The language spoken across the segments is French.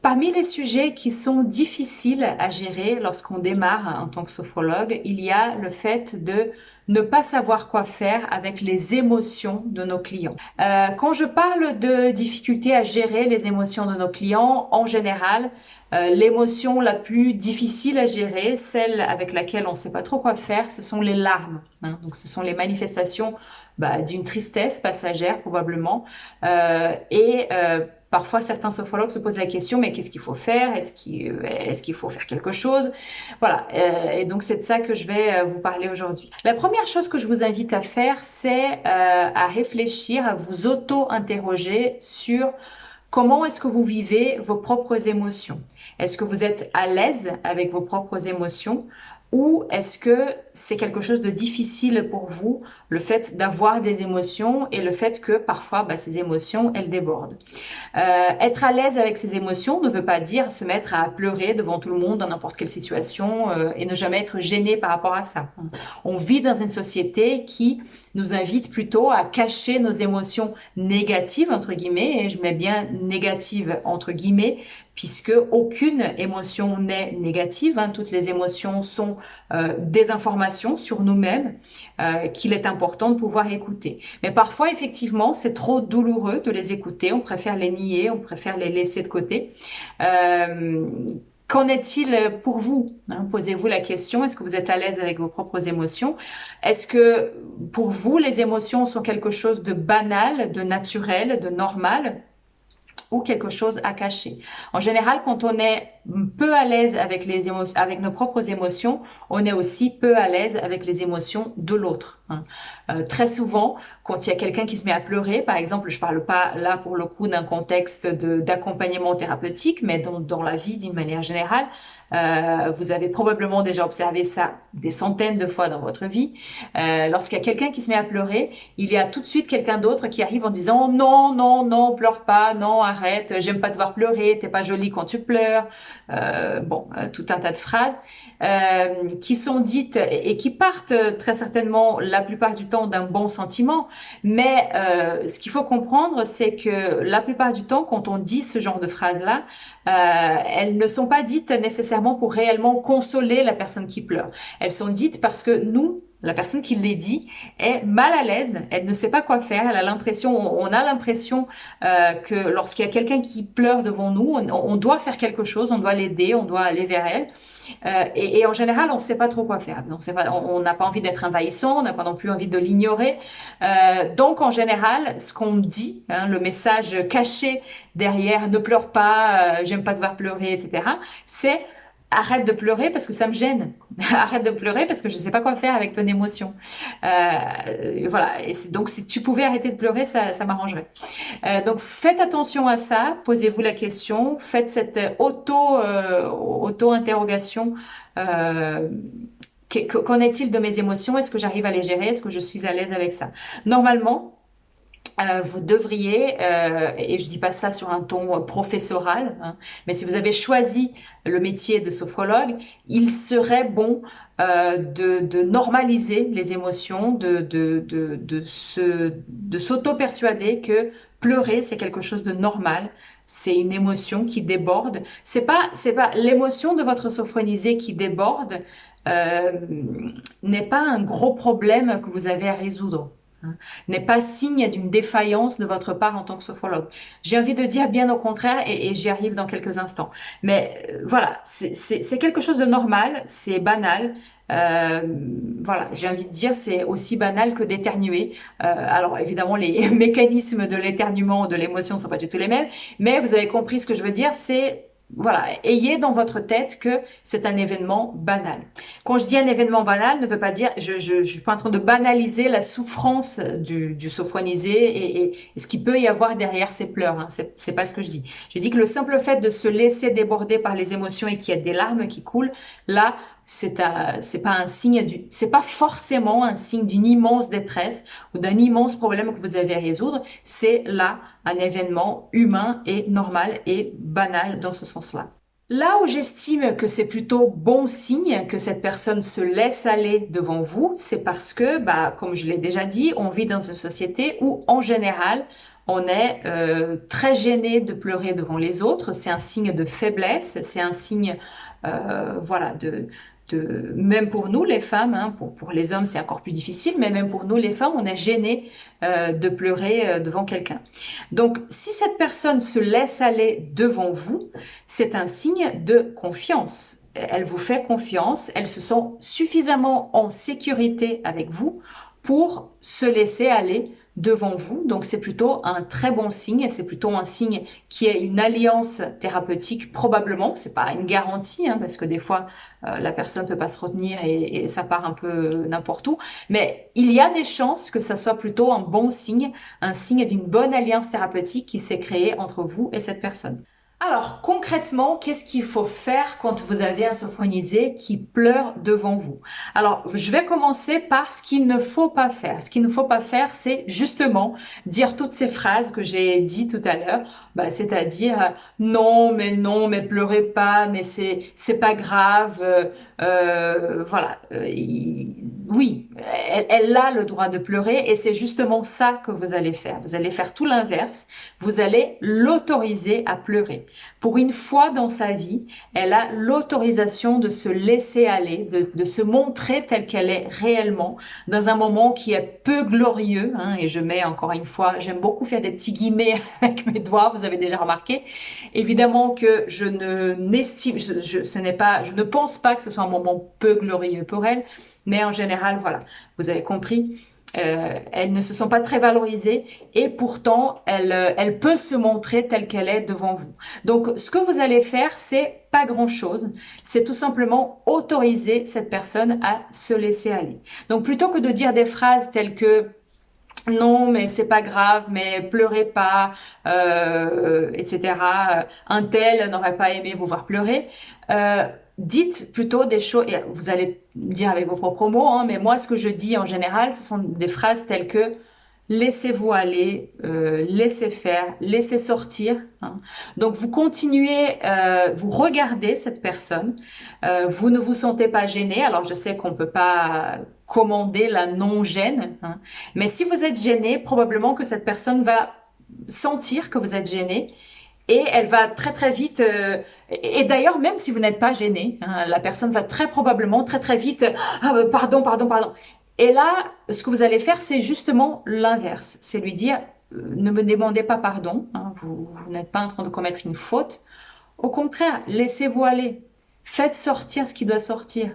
Parmi les sujets qui sont difficiles à gérer lorsqu'on démarre en tant que sophrologue, il y a le fait de ne pas savoir quoi faire avec les émotions de nos clients. Quand je parle de difficulté à gérer les émotions de nos clients, en général, l'émotion la plus difficile à gérer, celle avec laquelle on ne sait pas trop quoi faire, ce sont les larmes. Donc, ce sont les manifestations d'une tristesse passagère probablement parfois, certains sophrologues se posent la question, mais qu'est-ce qu'il faut faire? Est-ce qu'il faut faire quelque chose? Voilà. Et donc, c'est de ça que je vais vous parler aujourd'hui. La première chose que je vous invite à faire, c'est à réfléchir, à vous auto-interroger sur comment est-ce que vous vivez vos propres émotions. Est-ce que vous êtes à l'aise avec vos propres émotions? Ou est-ce que c'est quelque chose de difficile pour vous, le fait d'avoir des émotions et le fait que parfois ces émotions, elles débordent. Être à l'aise avec ses émotions ne veut pas dire se mettre à pleurer devant tout le monde dans n'importe quelle situation et ne jamais être gêné par rapport à ça. On vit dans une société qui nous invite plutôt à cacher nos émotions négatives, entre guillemets, et je mets bien négative entre guillemets, puisque aucune émotion n'est négative. Toutes les émotions sont des informations sur nous-mêmes qu'il est important de pouvoir écouter. Mais parfois, effectivement, c'est trop douloureux de les écouter. On préfère les nier, on préfère les laisser de côté. Qu'en est-il pour vous? Posez-vous la question, est-ce que vous êtes à l'aise avec vos propres émotions? Est-ce que pour vous, les émotions sont quelque chose de banal, de naturel, de normal? Ou quelque chose à cacher. En général, quand on est peu à l'aise avec avec nos propres émotions, on est aussi peu à l'aise avec les émotions de l'autre. Très souvent, quand il y a quelqu'un qui se met à pleurer, par exemple, je parle pas là pour le coup d'un contexte d'accompagnement thérapeutique, mais dans la vie d'une manière générale, vous avez probablement déjà observé ça des centaines de fois dans votre vie. Lorsqu'il y a quelqu'un qui se met à pleurer, il y a tout de suite quelqu'un d'autre qui arrive en disant non, non, non, pleure pas, non, arrête, j'aime pas te voir pleurer, t'es pas jolie quand tu pleures. Tout un tas de phrases qui sont dites et qui partent très certainement la plupart du temps d'un bon sentiment, mais ce qu'il faut comprendre, c'est que la plupart du temps, quand on dit ce genre de phrases-là, elles ne sont pas dites nécessairement pour réellement consoler la personne qui pleure. Elles sont dites parce que nous, la personne qui les dit est mal à l'aise, elle ne sait pas quoi faire, elle a l'impression, on a l'impression que lorsqu'il y a quelqu'un qui pleure devant nous, on doit faire quelque chose, on doit l'aider, on doit aller vers elle. Et en général, on ne sait pas trop quoi faire. Donc, on n'a pas envie d'être envahissant, on n'a pas non plus envie de l'ignorer. Donc, en général, ce qu'on dit, le message caché derrière, ne pleure pas, j'aime pas te voir pleurer, etc., c'est arrête de pleurer parce que ça me gêne. Arrête de pleurer parce que je ne sais pas quoi faire avec ton émotion. Voilà. Et donc, si tu pouvais arrêter de pleurer, ça m'arrangerait. Donc, faites attention à ça. Posez-vous la question. Faites cette auto-interrogation. Qu'en est-il de mes émotions? Est-ce que j'arrive à les gérer? Est-ce que je suis à l'aise avec ça? Normalement, vous devriez, et je dis pas ça sur un ton professoral, mais si vous avez choisi le métier de sophrologue, il serait bon de normaliser les émotions, de s'auto-persuader que pleurer c'est quelque chose de normal, c'est une émotion qui déborde. C'est pas l'émotion de votre sophronisé qui déborde n'est pas un gros problème que vous avez à résoudre. N'est pas signe d'une défaillance de votre part en tant que sophrologue. J'ai envie de dire bien au contraire et j'y arrive dans quelques instants. Mais voilà, c'est quelque chose de normal, c'est banal. Voilà, j'ai envie de dire c'est aussi banal que d'éternuer. Alors évidemment les mécanismes de l'éternuement, de l'émotion sont pas du tout les mêmes, mais vous avez compris ce que je veux dire, c'est voilà, ayez dans votre tête que c'est un événement banal. Quand je dis un événement banal, ne veut pas dire, je suis pas en train de banaliser la souffrance du sophronisé et ce qu'il peut y avoir derrière ces pleurs. C'est pas ce que je dis. Je dis que le simple fait de se laisser déborder par les émotions et qu'il y a des larmes qui coulent, là, c'est pas un signe c'est pas forcément un signe d'une immense détresse ou d'un immense problème que vous avez à résoudre. C'est là un événement humain et normal et banal dans ce sens-là. Là où j'estime que c'est plutôt bon signe que cette personne se laisse aller devant vous, c'est parce que, bah, comme je l'ai déjà dit, on vit dans une société où, en général, on est très gêné de pleurer devant les autres. C'est un signe de faiblesse, c'est un signe, voilà, même pour nous les femmes, hein, pour les hommes c'est encore plus difficile, mais même pour nous les femmes, on est gêné de pleurer devant quelqu'un. Donc, si cette personne se laisse aller devant vous, c'est un signe de confiance. Elle vous fait confiance, elle se sent suffisamment en sécurité avec vous pour se laisser aller devant vous. Donc c'est plutôt un très bon signe, c'est plutôt un signe qui est une alliance thérapeutique probablement. C'est pas une garantie hein, parce que des fois la personne peut pas se retenir et ça part un peu n'importe où. Mais il y a des chances que ça soit plutôt un signe d'une bonne alliance thérapeutique qui s'est créée entre vous et cette personne. Alors concrètement, qu'est-ce qu'il faut faire quand vous avez un sophronisé qui pleure devant vous? Alors je vais commencer par ce qu'il ne faut pas faire. Ce qu'il ne faut pas faire, c'est justement dire toutes ces phrases que j'ai dit tout à l'heure, c'est-à-dire non mais pleurez pas, mais c'est pas grave, voilà. Oui, elle a le droit de pleurer et c'est justement ça que vous allez faire. Vous allez faire tout l'inverse. Vous allez l'autoriser à pleurer. Pour une fois dans sa vie, elle a l'autorisation de se laisser aller, de se montrer telle qu'elle est réellement, dans un moment qui est peu glorieux, hein, et je mets encore une fois, j'aime beaucoup faire des petits guillemets avec mes doigts, vous avez déjà remarqué. Évidemment que je ne pense pas que ce soit un moment peu glorieux pour elle, mais en général, voilà, vous avez compris. Elles ne se sont pas très valorisées et pourtant elle peut se montrer telle qu'elle est devant vous. Donc ce que vous allez faire, c'est pas grand-chose, c'est tout simplement autoriser cette personne à se laisser aller. Donc plutôt que de dire des phrases telles que non, mais c'est pas grave, mais pleurez pas, etc. Un tel n'aurait pas aimé vous voir pleurer. Dites plutôt des choses, et vous allez dire avec vos propres mots, hein, mais moi ce que je dis en général, ce sont des phrases telles que laissez-vous aller, laissez faire, laissez sortir. Hein. Donc vous continuez, vous regardez cette personne, vous ne vous sentez pas gêné. Alors je sais qu'on peut pas commander la non-gêne, hein, mais si vous êtes gêné, probablement que cette personne va sentir que vous êtes gêné. Et elle va très très vite, et d'ailleurs même si vous n'êtes pas gêné, hein, la personne va très probablement très très vite, pardon. Et là, ce que vous allez faire, c'est justement l'inverse. C'est lui dire, ne me demandez pas pardon, hein, vous n'êtes pas en train de commettre une faute. Au contraire, laissez-vous aller. Faites sortir ce qui doit sortir.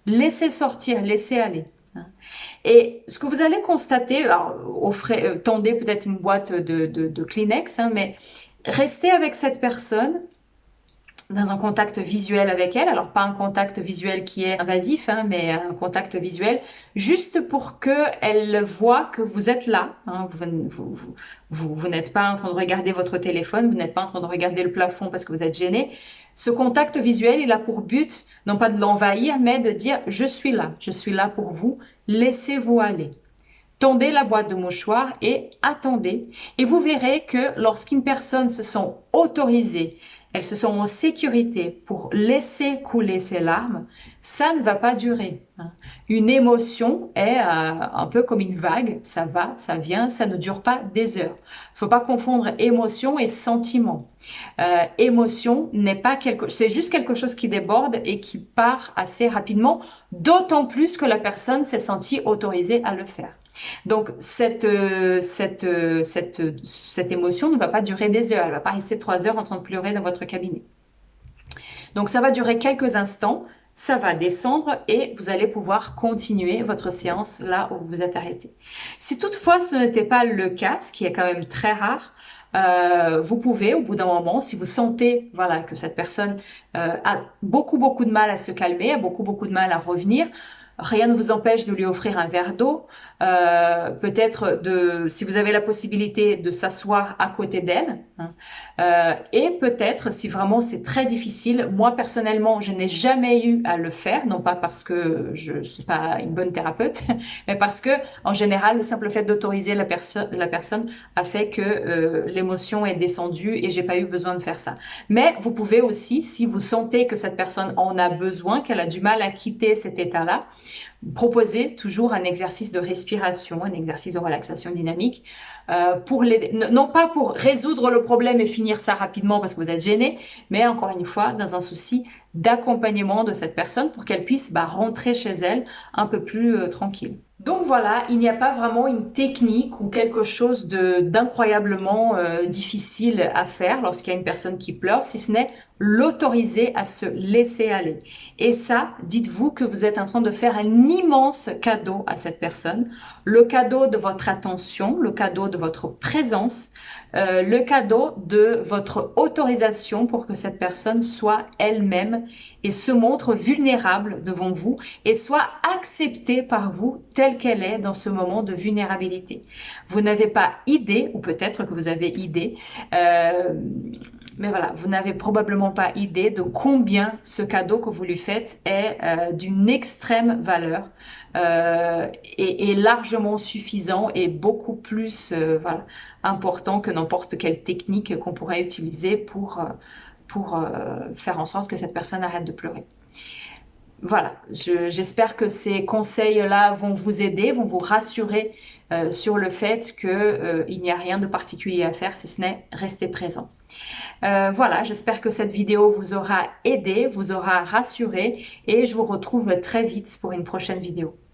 Laissez sortir, laissez aller. Hein. Et ce que vous allez constater, alors, tendez peut-être une boîte de Kleenex, hein, mais restez avec cette personne dans un contact visuel avec elle, alors pas un contact visuel qui est invasif, hein, mais un contact visuel, juste pour que elle voit que vous êtes là. Hein, vous n'êtes pas en train de regarder votre téléphone, vous n'êtes pas en train de regarder le plafond parce que vous êtes gêné. Ce contact visuel, il a pour but, non pas de l'envahir, mais de dire je suis là pour vous, laissez-vous aller. Tendez la boîte de mouchoirs et attendez. Et vous verrez que lorsqu'une personne se sent autorisée, elles se sont en sécurité pour laisser couler ses larmes, ça ne va pas durer. Une émotion est un peu comme une vague, ça va, ça vient, ça ne dure pas des heures. Faut pas confondre émotion et sentiment. Émotion n'est pas c'est juste quelque chose qui déborde et qui part assez rapidement, d'autant plus que la personne s'est sentie autorisée à le faire. Donc cette émotion ne va pas durer des heures, elle va pas rester 3 heures en train de pleurer dans votre cabinet. Donc ça va durer quelques instants, ça va descendre et vous allez pouvoir continuer votre séance là où vous êtes arrêté. Si toutefois ce n'était pas le cas, ce qui est quand même très rare, vous pouvez au bout d'un moment, si vous sentez que cette personne a beaucoup de mal à se calmer, a beaucoup de mal à revenir, Rien ne vous empêche de lui offrir un verre d'eau, peut-être si vous avez la possibilité de s'asseoir à côté d'elle, hein. Et peut-être, si vraiment c'est très difficile, moi personnellement, je n'ai jamais eu à le faire, non pas parce que je suis pas une bonne thérapeute, mais parce que en général, le simple fait d'autoriser la personne a fait que l'émotion est descendue et j'ai pas eu besoin de faire ça. Mais vous pouvez aussi, si vous sentez que cette personne en a besoin, qu'elle a du mal à quitter cet état-là, proposer toujours un exercice de respiration, un exercice de relaxation dynamique, pour non pas pour résoudre le problème et finir ça rapidement parce que vous êtes gêné, mais encore une fois, dans un souci d'accompagnement de cette personne pour qu'elle puisse rentrer chez elle un peu plus tranquille. Donc voilà, il n'y a pas vraiment une technique ou quelque chose d'incroyablement difficile à faire lorsqu'il y a une personne qui pleure, si ce n'est l'autoriser à se laisser aller. Et ça, dites-vous que vous êtes en train de faire un immense cadeau à cette personne, le cadeau de votre attention, le cadeau de votre présence, le cadeau de votre autorisation pour que cette personne soit elle-même et se montre vulnérable devant vous et soit acceptée par vous telle qu'elle est dans ce moment de vulnérabilité. Vous n'avez pas idée, ou peut-être que vous avez idée, mais voilà, vous n'avez probablement pas idée de combien ce cadeau que vous lui faites est d'une extrême valeur et largement suffisant et beaucoup plus voilà, important que n'importe quelle technique qu'on pourrait utiliser pour faire en sorte que cette personne arrête de pleurer. Voilà, j'espère que ces conseils-là vont vous aider, vont vous rassurer sur le fait que il n'y a rien de particulier à faire si ce n'est rester présent. Voilà, j'espère que cette vidéo vous aura aidé, vous aura rassuré et je vous retrouve très vite pour une prochaine vidéo.